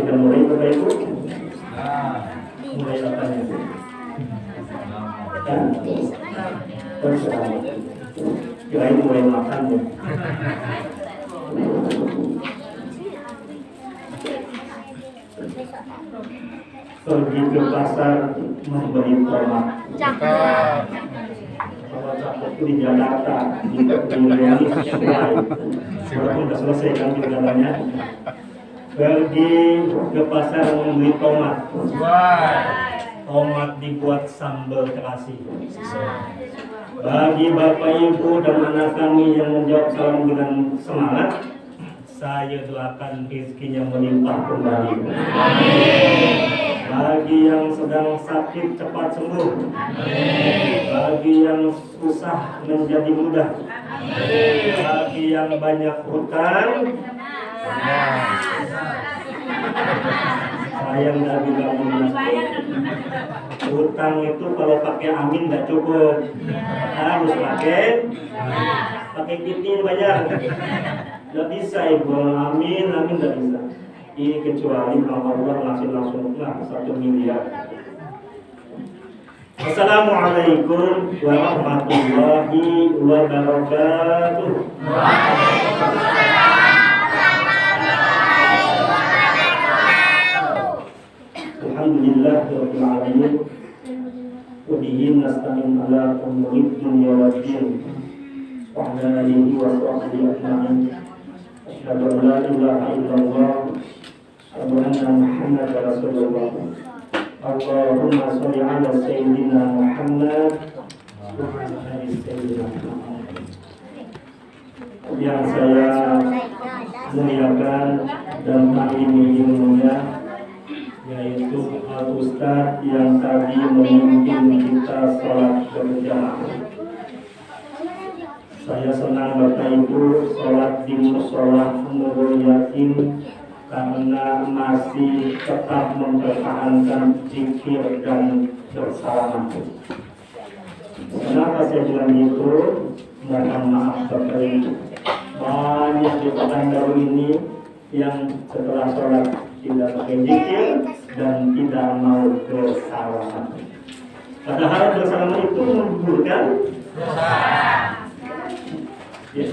sudah mulai Bapak Ibu? Mulai apanya? Kan? Kirain mulai makan ya. Pergi ke pasar membeli tomat. Kalau cakep di Jakarta, di Indonesia, walaupun sudah selesai kan jalannya. Pergi ke pasar membeli tomat. Tomat dibuat sambal terasi. Bagi Bapak Ibu dan anak kami yang menjawab salam dengan semangat, saya doakan rezekinya melimpah kembali. Bagi yang sedang sakit cepat sembuh. Bagi yang susah menjadi mudah. Bagi yang banyak hutang, saya nggak bilang lunas. Hutang itu kalau pakai amin nggak cukup, harus pakai kiti banyak. Nggak bisa ibu, amin nggak bisa. Ini kecuali kalau Allah ngasih langsung 1 miliar. Assalamualaikum warahmatullahi wabarakatuh. Alhamdulillahirabbil alamin. Wa bihi nasta'in ala umuri dunya waddin. Wa ala alihi wa sahbihi ajma'in. Asyhadu an la ilaha illallah wa anna Muhammadar Rasulullah. Allahumma shalli ala sayyidina Muhammad wa ala ali sayyidina Muhammad. Yang saya muliakan dan taklim ilmunya, yaitu Al-Ustaz yang tadi memimpin kita sholat berjamaah. Saya senang Bapak Ibu sholat di musola Nurul Yakin karena masih tetap mempertahankan zikir dan bersalaman. Kenapa saya bilang itu? Mohon maaf Bapak Ibu, banyak di Pekanbaru ini yang setelah sholat tidak pakai zikir dan tidak mau bersalaman. Padahal bersalaman itu menggugurkan dosa. Ya.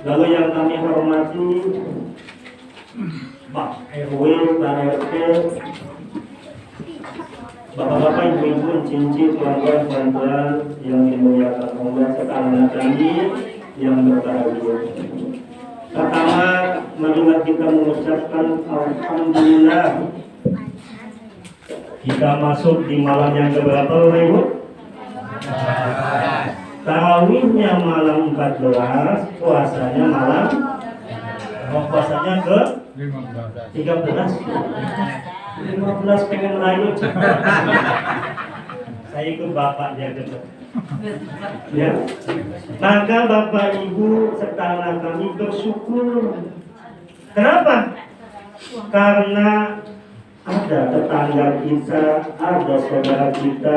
Lalu yang kami hormati Pak RW, Pak RT, Bapak-bapak, ibu-ibu, cincin, tuan-tuan yang dimuliakan Allah serta anak kami yang berbahagia. Pertama, marilah kita mengucapkan Alhamdulillah. Kita masuk di malam yang keberapa, Bapak Ibu? Tarawihnya malam 14, puasanya malam puasanya ke 13. 15 pengen layu. Saya ikut Bapak dia cepat. Ya. Maka Bapak Ibu serta anak kami bersyukur. Kenapa? Karena ada tetangga kita, ada saudara kita,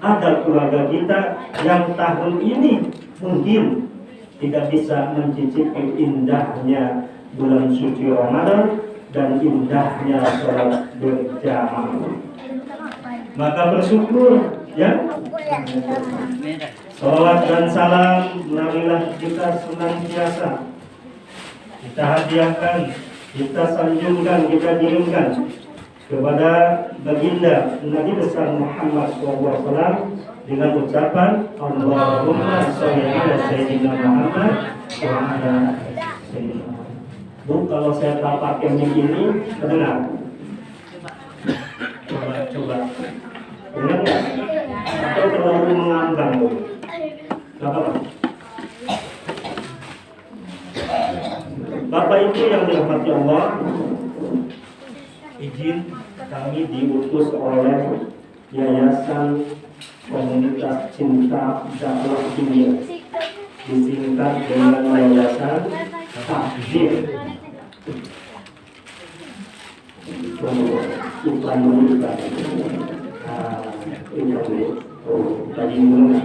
ada keluarga kita yang tahun ini mungkin tidak bisa mencicipi indahnya bulan suci Ramadan dan indahnya sholat berjamaah. Maka bersyukur, ya. Sholat dan salam marilah kita senantiasa kita hadiahkan, kita sanjungkan, kita kirimkan kepada baginda Nabi besar Muhammad SAW dengan ucapan Allahumma sholli ala sayyidina Muhammad wa ala sayyidina. Bu, kalau saya tak pakai mic ini, terdengar? Coba. Dengar nggak? Atau terlalu mengambang, Bu? Gak apa-apa. Bapak Ibu yang dirahmati Allah, izin kami diutus oleh Yayasan Komunitas Cinta Dakwah Dunia, disingkat dengan Yayasan Takdir. Iklan dulu Pak. Ini dulu. Tadi dulu.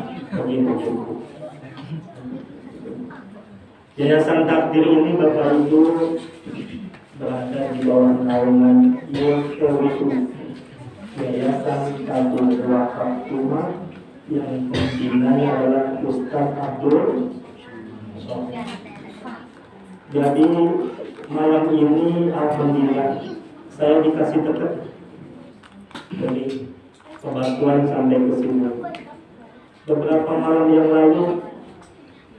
Yayasan Takdir ini Bapak Ibu berada di bawah naungan YPWU, Yayasan Kabul Wakaf Umat, yang pimpinannya adalah Ustaz Abdul Somad. Jadi malam ini alhamdulillah saya dikasih tetap dari kebantuan sampai ke sini. Beberapa malam yang lalu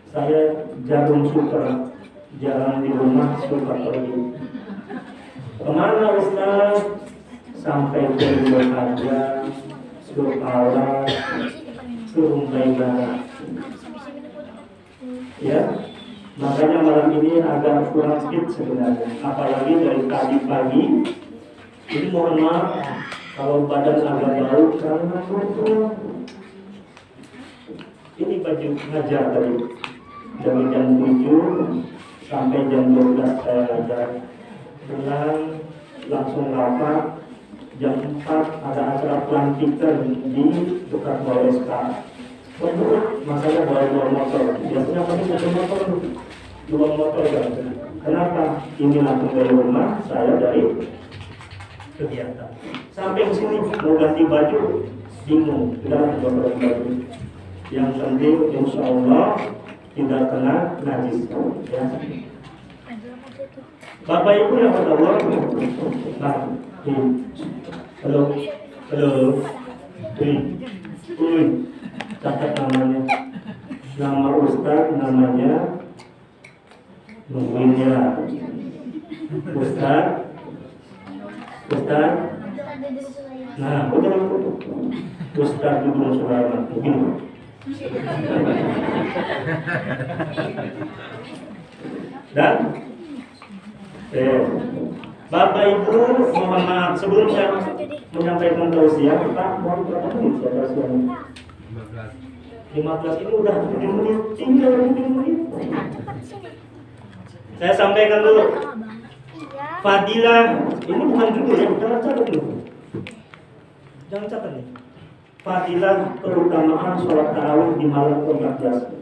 saya jarum sutra, jalan di rumah suka pergi. Kemana Ustaz? Sampai ke rumah aja, suruh Allah, suruh baiklah. Ya, makanya malam ini agak kurang fit sebenarnya. Apalagi dari tadi pagi. Jadi mohon maaf kalau badan agak bau karena kotor. Ini baju ngajar tadi dari jam 7 sampai jam 12 saya ngajar. Pulang langsung rapat. Jam 4 ada acara pelantikan di dekat BSK. Masanya bawa motor. Biasanya kami bawa motor, dua motor kan. Kenapa? Ini langsung dari rumah, saya dari kegiatan. Sampai ke sini mau ganti baju, bingung. Tidak ada baju. Yang penting insya Allah tidak kena najis. Ya. Bapak Ibu yang berdoa, nah, halo, catat namanya, nama Ustaz namanya, nungguin ya, Ustaz, nah udah, Ustaz Dudung Sulaiman, begini. Dan Bapak Ibu mohon maaf sebelum saya menyampaikan tausiah, Pak mohon berapa menit ya tausiahnya? 15 ini udah 7 menit, tinggal 7 menit. Saya sampaikan dulu. Fadilah, ini bukan judul ya, jangan catat dulu. Jangan catat nih. Fadilah keutamaan sholat tarawih di malam ke-14.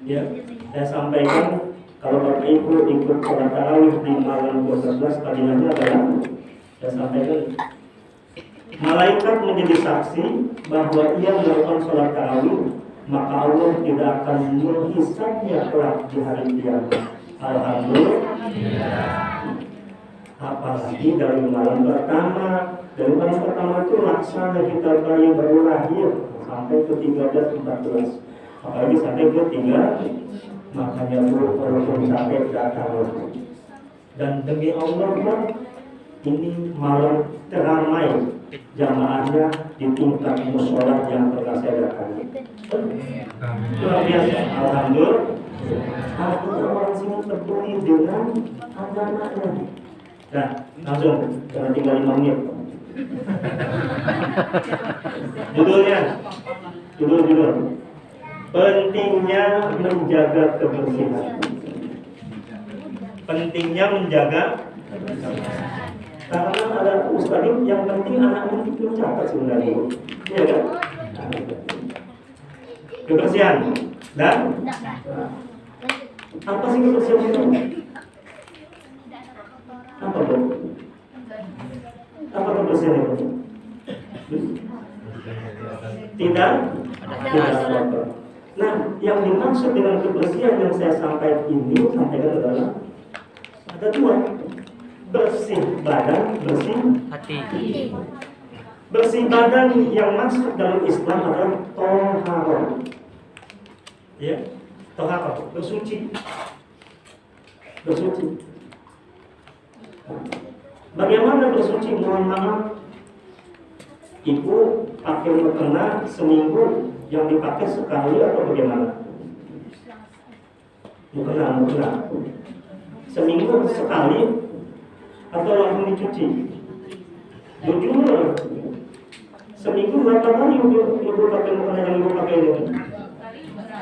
Ya, saya sampaikan. Kalau Bapak Ibu ikut sholat tarawih di malam ke-11, fadilahnya adalah saya sampaikan, malaikat menjadi saksi bahwa ia melakukan sholat tarawih, maka Allah tidak akan menghisapnya kelak di hari kiamat. Alhamdulillah. Apalagi dari malam pertama, itu laksana kita bayi baru lahir sampai ke 13-14, apalagi sampai ke 3. Makanya walaupun sampai datang. Dan demi Allah ini malam teramai jamaahnya di tingkat mushola yang pernah saya datangi. Luar biasa, alhamdulillah. Orang sini peduli dengan agamanya. Nah, langsung karena tinggal 5 menit. Judul. Pentingnya menjaga kebersihan. Karena ada ustaz yang penting anak mencatat sebenarnya. Iya kan? Kebersihan. Dan apa sih kebersihan itu? Apa itu? Apa kebersihan itu? Tidak kotor. Nah, yang dimaksud dengan kebersihan yang saya sampaikan adalah ada 2. Bersih badan, bersih hati. Bersih badan yang masuk dalam Islam adalah toharah. Ya, toharah, bersuci. Bagaimana bersuci? Mohon maaf, Ibu pakai mukena seminggu yang dipakai sekali atau bagaimana? Mukena. Seminggu sekali atau langsung dicuci? Jujur, seminggu berapa kali ibu pakai mukena yang ibu pakai ini?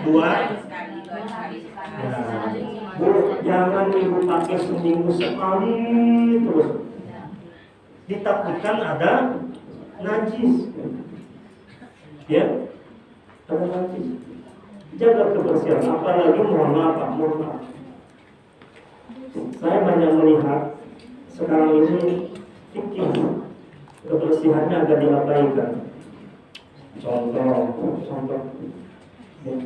2. Bu, jangan ibu pakai seminggu sekali terus. Ditakutkan ada najis. Ya, ada najis. Jaga kebersihan. Apalagi mohon maaf. Saya banyak melihat sekarang ini fikih kebersihannya agak diabaikan. Contoh ya.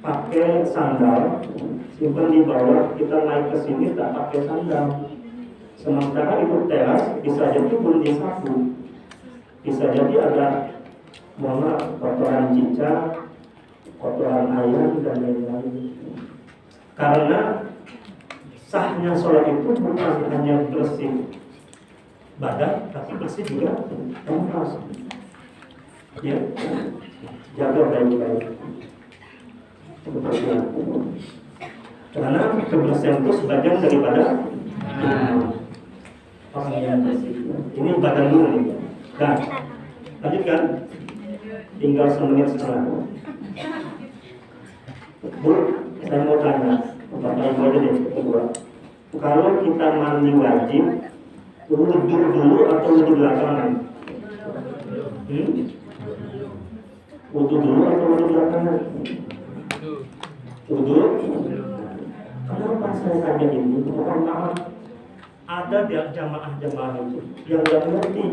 Pakai sandal simpan di bawah, kita naik ke sini tak pakai sandal, sementara itu teras bisa jadi pun disapu, bisa jadi ada kotoran cicak, kotoran ayam dan lain-lain. Karena sahnya sholat itu bukan hanya bersih badan, tapi bersih juga tempat. Ya, jaga baik-baik kebersihan. Karena kebersihan itu sebagian daripada pakaian bersih. Ini badan dulu nih. Nah, lanjutkan. Tinggal 1 menit setengah. Bu, saya mau tanya, Bapak Ibu aja deh, berdua. Kalau kita mandi wajib, wudhu dulu atau wudhu belakangan? Wudhu dulu atau wudhu belakangan? Wudhu. Kenapa saya tanya ini? Mohon maaf, ada jamaah-jamaah itu yang nggak ngerti,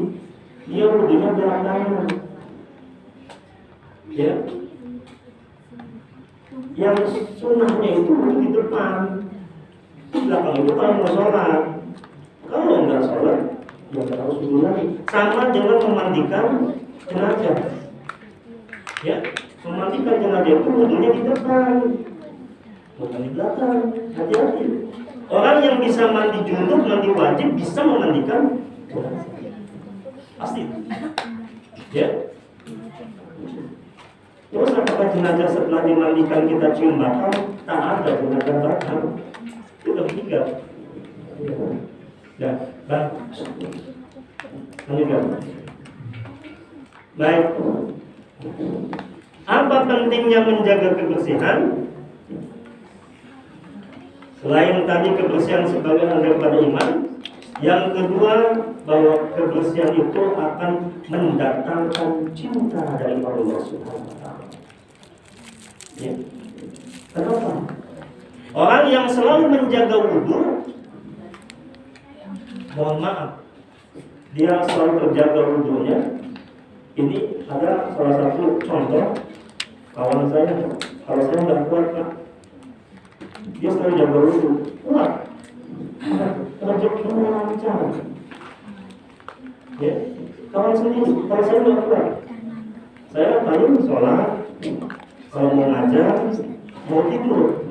dia wudhunya belakangan. Ya, yang sunnahnya itu wudhu di depan, belakang itu kalau mau sholat. Kalau nggak sholat, ya nggak harus wudhu lagi. Sama dengan memandikan jenazah. Ya, memandikan jenazah itu wudhunya di depan, bukan di belakang. Hati-hati. Orang yang bisa mandi junub, mandi wajib, bisa memandikan jenazah. Pasti. Ya. Terus apakah jenazah setelah dimandikan kita cium bakal? Tak ada jenazah bakal. Itu udah meninggal. Ya, bang. Lanjutkan. Baik. Apa pentingnya menjaga kebersihan? Selain tadi kebersihan sebagai daripada iman, yang kedua bahwa kebersihan itu akan mendatangkan cinta dari Allah Subhanahu wa Ta'ala. Ya. Kenapa? Orang yang selalu menjaga wudhu, mohon maaf, dia selalu terjaga wudhunya. Ini ada salah satu contoh kawan saya. Kalau saya nggak kuat, Pak, dia selalu jaga wudhu. Wah, rezekinya lancar. Ya, kawan sendiri. Kalau saya nggak kuat, saya paling sholat, kalau mau ngajar, mau tidur.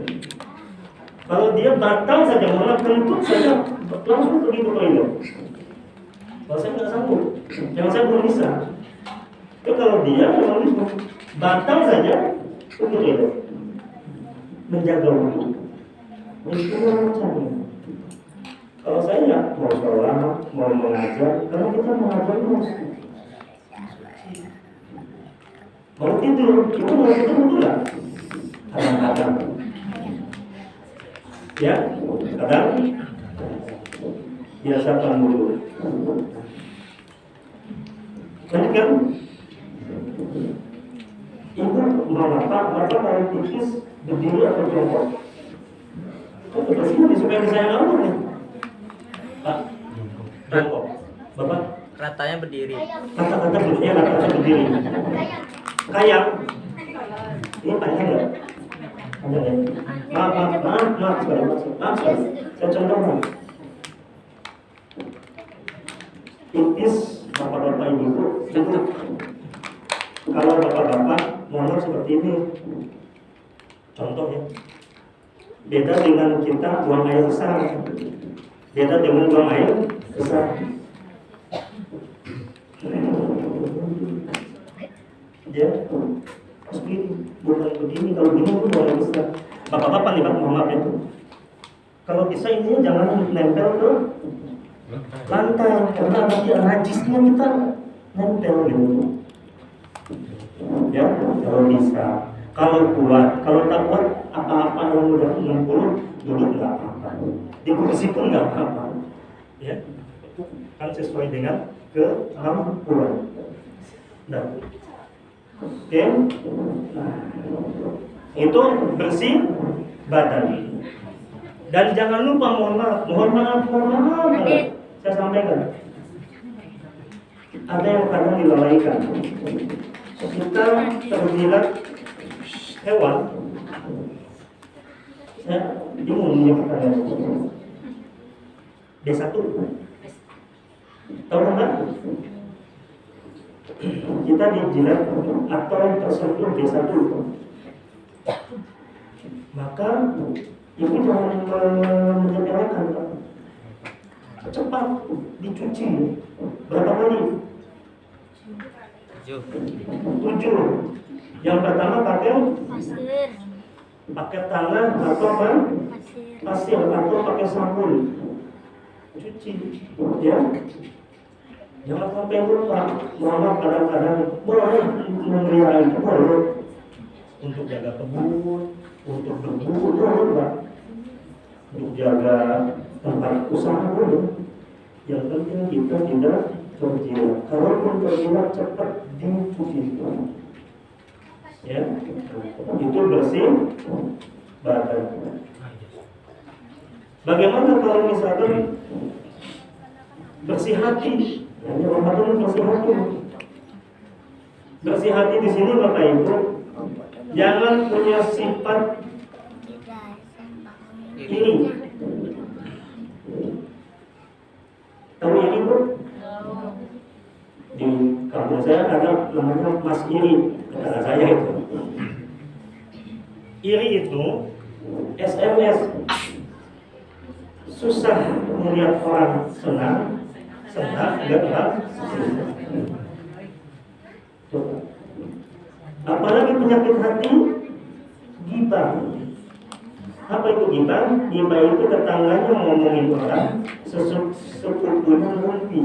Kalau dia batal saja, malah kentut saja, langsung pergi ke toilet. Kalau saya nggak sanggup, yang saya belum bisa. Itu kalau dia memang itu batal saja, ke toilet. Menjaga wudhu. Itu lancarnya. Kalau saya ya mau sholat, mau mengajar, karena kita mengajar terus. Mau tidur, itu mau tidur betul nggak? Kadang-kadang. Ya, kadang biasakan dulu. Lanjutkan. Ibu mau apa kalau tipis berdiri atau jongkok? Oh, bersih supaya saya ngawur nih. Pak, jongkok. Bapak? Ratanya berdiri. Kata-kata berdiri. Kayak. Ini panjang nggak? Panjang ya? Maaf sekali. Saya contohkan. Tipis bapak-bapak ibu itu. Kalau bapak-bapak mohon seperti ini. Contoh ya. Beda dengan kita buang air besar. Beda dengan buang air besar. Ya, begini, bukan begini. Kalau begini itu buang air besar. Bapak-bapak nih, Pak, mohon maaf ya. Kalau bisa ini jangan nempel ke lantai, karena nanti najisnya kita nempel gitu. Ya, kalau bisa. Kalau kuat, kalau tak kuat, apa-apa yang udah 60 duduk nggak apa-apa, di kursi pun nggak apa-apa, ya, kan sesuai dengan kemampuan. Nah, oke, itu bersih badan. Dan jangan lupa mohon maaf. Saya sampaikan. Ada yang kadang dilalaikan. Kita terjilat hewan. Saya bingung menyebutkannya. D1. Tahu nggak? Kita dijilat atau tersentuh D1. Maka itu jangan menyepelekan, Pak. Cepat dicuci. Berapa kali? 7. Yang pertama pakai tangan atau apa? Pasir atau pakai sabun. Cuci, ya. Jangan sampai lupa. Mama kadang-kadang boleh memelihara itu boleh untuk jaga kebun, untuk berburu boleh, Pak. Untuk jaga tempat usaha boleh. Yang penting kita tidak terjilat. Kalaupun terjilat cepat dicuci. Ya, itu bersih badan. Bagaimana kalau misalkan bersih hati? Yang Ramadan bersih hati. Bersih hati di sini Bapak Ibu, jangan punya sifat iri. Tahu iri, Bu? Di kampung saya ada namanya Mas Iri, kata saya itu. Iri itu SMS. Susah melihat orang senang, enggak. Apalagi penyakit hati, ghibah. Apa itu ghibah? Ghibah itu tetangganya ngomongin orang, sepupunya mimpi.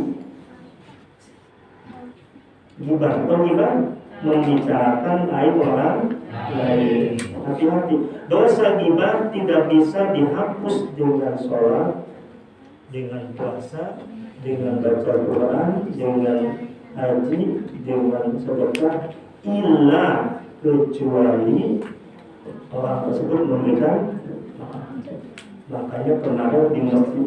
Ghibah atau ghibah membicarakan aib orang lain. Hati-hati. Dosa ghibah tidak bisa dihapus dengan sholat, dengan puasa, dengan baca Quran, dengan haji, dengan sedekah, illa kecuali orang tersebut memberikan. Makanya kemarin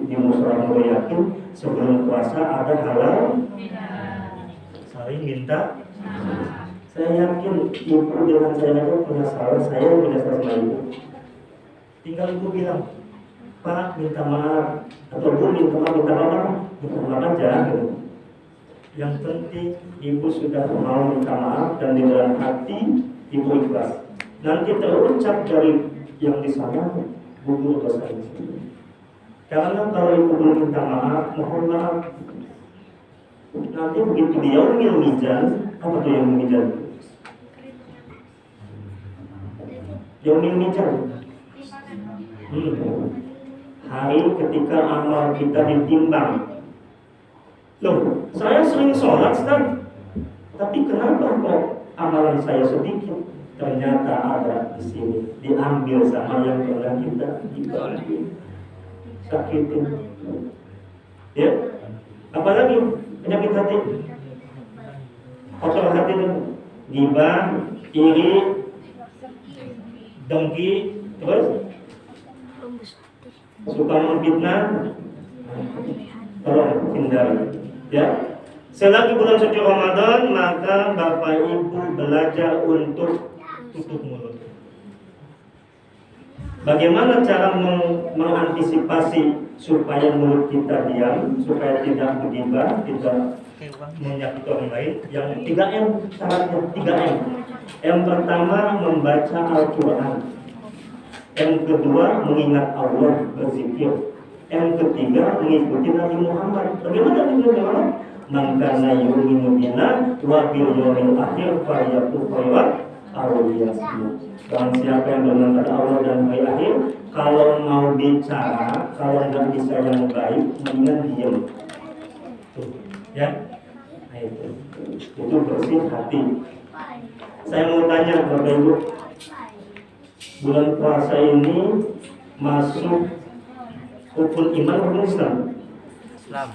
di musyawarah yakin sebelum puasa ada halal saling minta. Saya yakin ibu dengan saya itu punya salah, saya punya salah sama ibu. Tinggal ibu bilang, Pak minta maaf, atau Bu minta maaf aja. Yang penting ibu sudah mau minta maaf dan di dalam hati ibu ikhlas. Nanti terucap dari yang di sana gugur dosa ini. Karena kalau ibu belum minta maaf, mohon maaf. Nanti begitu dia mizan, apa tuh yang mizan? Yaumil mizan. Hari ketika amal kita ditimbang. Loh, saya sering sholat, Ustaz. Tapi kenapa kok amalan saya sedikit? Ternyata ada di sini, diambil sama yang pernah kita dibagi, sakitin. Ya, apalagi penyakit hati, kotor hati itu, ghibah, iri, dengki, terus suka memfitnah, tolong hindari. Ya, selagi bulan suci Ramadan, maka Bapak Ibu belajar untuk tutup mulut. Bagaimana cara mengantisipasi supaya mulut kita diam, supaya tidak bergibah, tidak menyakiti orang lain? Yang 3M syaratnya, 3M. Yang pertama membaca Al-Quran. Yang kedua mengingat Allah, berzikir. Yang ketiga mengikuti Nabi Muhammad. Bagaimana Nabi Muhammad? Man kana yu'minu billah wa bil yawmil akhir falyaqul khairan aw liyasmut. Dan siapa yang beriman pada Allah dan hari akhir, kalau mau bicara, kalau nggak bisa yang baik, mendingan diam. Tuh, ya. Nah, itu bersih hati. Saya mau tanya Bapak Ibu, bulan puasa ini masuk rukun iman rukun Islam? Islam.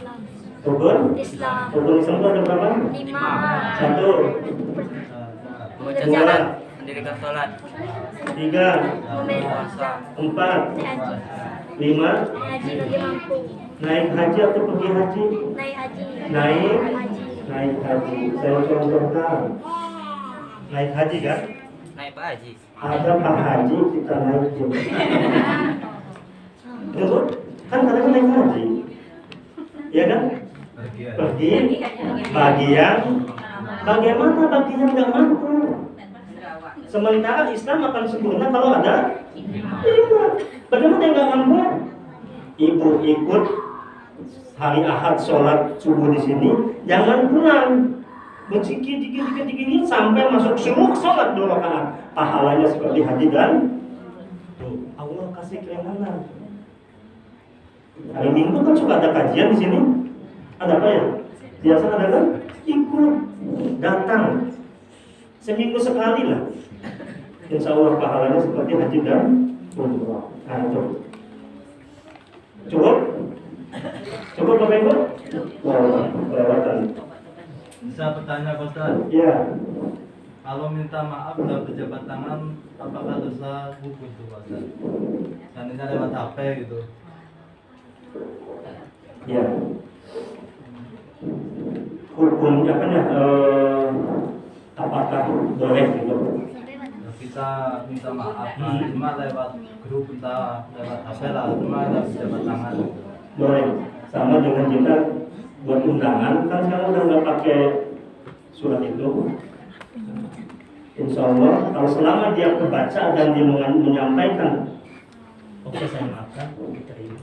Rukun Islam. Rukun Islam itu ada berapa? 5. 1. Membaca salat, mendirikan salat. 3. Puasa. 4. Haji. 5. Haji bagi mampu. Naik haji atau pergi haji? Naik haji. Naik Haji. naik haji. Saya contohkan. Naik haji kan? Naik Pak Haji. Ada Pak Haji kita naik juga. Betul? Kan kadang naik haji. Ya kan? Pergi bagian. Bagaimana bagian nggak mampu? Sementara Islam akan sempurna kalau ada ilmu. Bagaimana yang nggak mampu? Ibu ikut hari Ahad sholat subuh di sini, jangan pulang. Dikit sampai masuk syuruk sholat 2 rakaat. Pahalanya seperti haji dan Allah kasih keringanan. Hari Minggu kan suka ada kajian di sini. Ada apa ya? Biasa ada kan? Ikut, datang. Seminggu sekali lah. Insya Allah pahalanya seperti haji dan umrah. Nah, cukup? Cukup Bapak Ibu? Wah, kelewatan. Bisa bertanya Pak Ustaz? Ya. Kalau minta maaf dan berjabat tangan, apakah dosa hukum itu Pak Ustaz? Seandainya lewat HP gitu. Ya. Hukumnya apa ya? Apakah boleh gitu? Ya, kita minta maaf, cuma lewat grup, kita lewat HP lah, cuma ada berjabat tangan. Boleh. Sama dengan kita buat undangan, kan sekarang udah nggak pakai surat itu. Insya Allah, kalau selama dia kebaca dan dia menyampaikan, oke saya maafkan, diterima.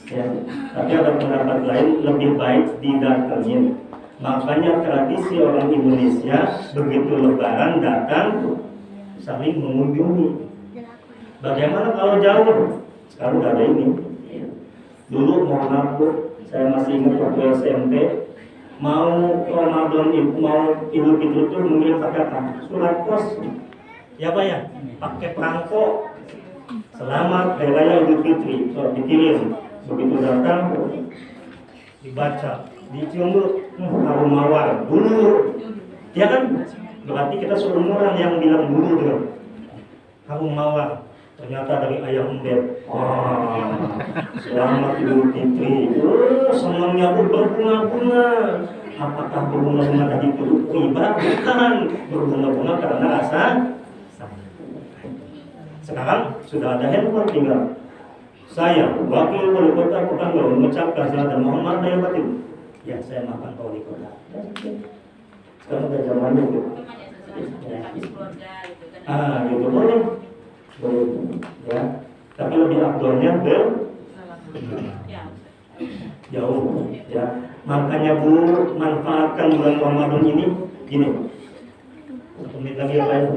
Ya, tapi ada pendapat lain lebih baik didatengin. Makanya tradisi orang Indonesia begitu Lebaran datang saling mengunjungi. Bagaimana kalau jauh? Sekarang udah ada ini. Dulu mohon maaf Bu, saya masih ingat waktu SMP, mau Ramadan itu, mau Idul Fitri itu mengirim pakai apa? Surat pos. Ya Pak ya, pakai perangko. Selamat Hari Raya Idul Fitri, dikirim. Begitu datang, dibaca, dicium dulu, harum mawar dulu. Ya kan? Berarti kita seumuran yang bilang dulu dulu. Harum mawar. Ternyata dari ayam embet. Selamat Idul Fitri. Senangnya berbunga-bunga. Apakah berbunga-bunga tadi itu riba? Bukan. Berbunga-bunga karena rasa sayang. Sekarang sudah ada handphone tinggal. Saya, Wakil Wali Kota Pekanbaru mengucapkan selamat Muhammad Daya Batin. Ya, saya maafkan Pak Wali Kota. Sekarang udah zamannya itu. Gitu boleh. Ya, tapi lebih afdolnya jauh ya. Makanya Bu, manfaatkan bulan Ramadan ini gini. 1 menit lagi ya Pak.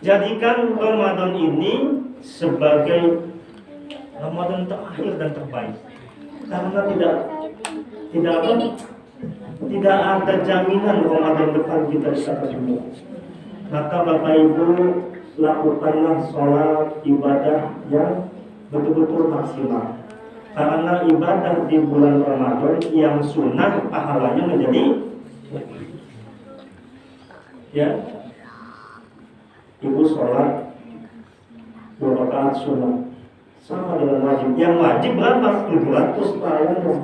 Jadikan Ramadan ini sebagai Ramadan terakhir dan terbaik. Karena tidak ada jaminan Ramadan depan kita bisa ketemu. Maka Bapak Ibu lakukanlah sholat ibadah yang betul-betul maksimal. Karena ibadah di bulan Ramadan yang sunnah pahalanya menjadi ya. Ibu sholat 2 rakaat sunnah sama dengan wajib. Yang wajib berapa? 700 pahalanya.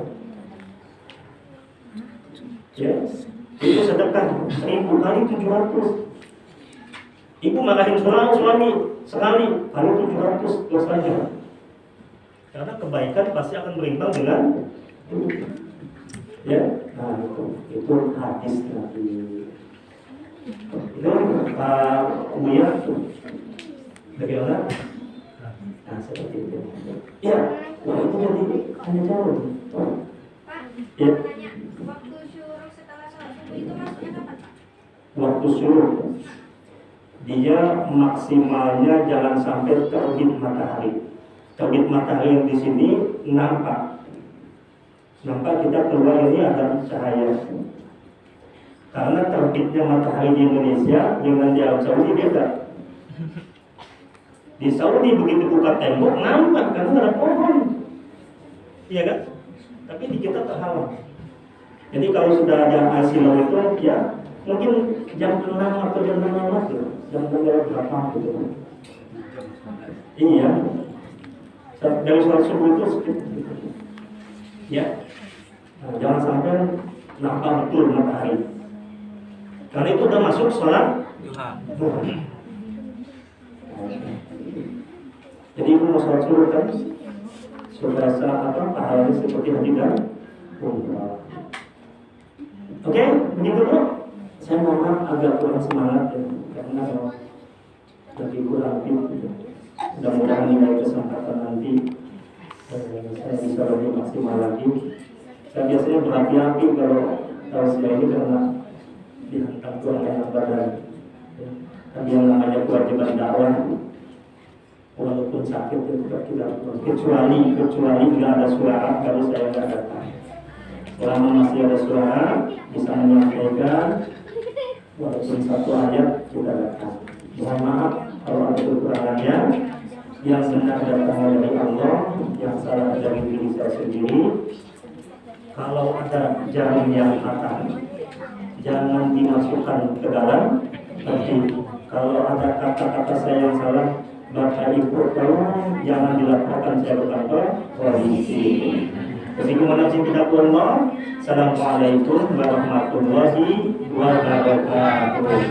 Ya, itu sedekah 1000 kali 700. Ibu marahin suami sekali, kali 700 dosanya. Karena kebaikan pasti akan berimbang dengan ya. Nah, itu hadis Nabi. Itu Pak Buya dari mana? Nah, seperti itu. Ya, wah itu jadi hanya jauh. Pak, Ya. tanya, waktu syuruk setelah sholat subuh itu maksudnya kapan Pak? Waktu syuruk dia maksimalnya jangan sampai terbit matahari. Terbit matahari yang di sini nampak kita keluar ini ada cahaya. Karena terbitnya matahari di Indonesia dengan di Arab Saudi beda. Di Saudi begitu buka tembok nampak karena ada pohon, iya kan? Tapi di kita terhalang. Jadi kalau sudah ada hasil itu ya mungkin jam 6 atau jam 6 gitu, jam 6 berapa gitu. Iya. Dari sholat subuh itu ya. Nah, jangan sampai nampak betul matahari. Karena itu udah masuk sholat Duha. duha. Jadi itu mau sholat subuh kan sudah rasa pahalanya seperti hadis dan umrah. Oke, begitu dulu. Saya mohon maaf agak kurang semangat ya, karena lebih kurang fit. Mudah-mudahan di lain kesempatan nanti saya bisa lebih maksimal lagi. Saya biasanya berapi-api kalau saya ini karena dihantam kurang enak badan. Tapi yang namanya kewajiban dakwah, walaupun sakit itu tidak kecuali nggak ada suara, kalau saya nggak datang. Selama masih ada suara, bisa menyampaikan, walaupun satu ayat kita datang. Mohon maaf kalau ada kekurangannya. Yang benar datang dari Allah, yang salah dari diri saya sendiri. Kalau ada jarum yang patah, jangan dimasukkan ke dalam. Tapi kalau ada kata-kata saya yang salah, Bapak Ibu tolong jangan dilaporkan saya ke kantor polisi. Assalamualaikum warahmatullahi wabarakatuh.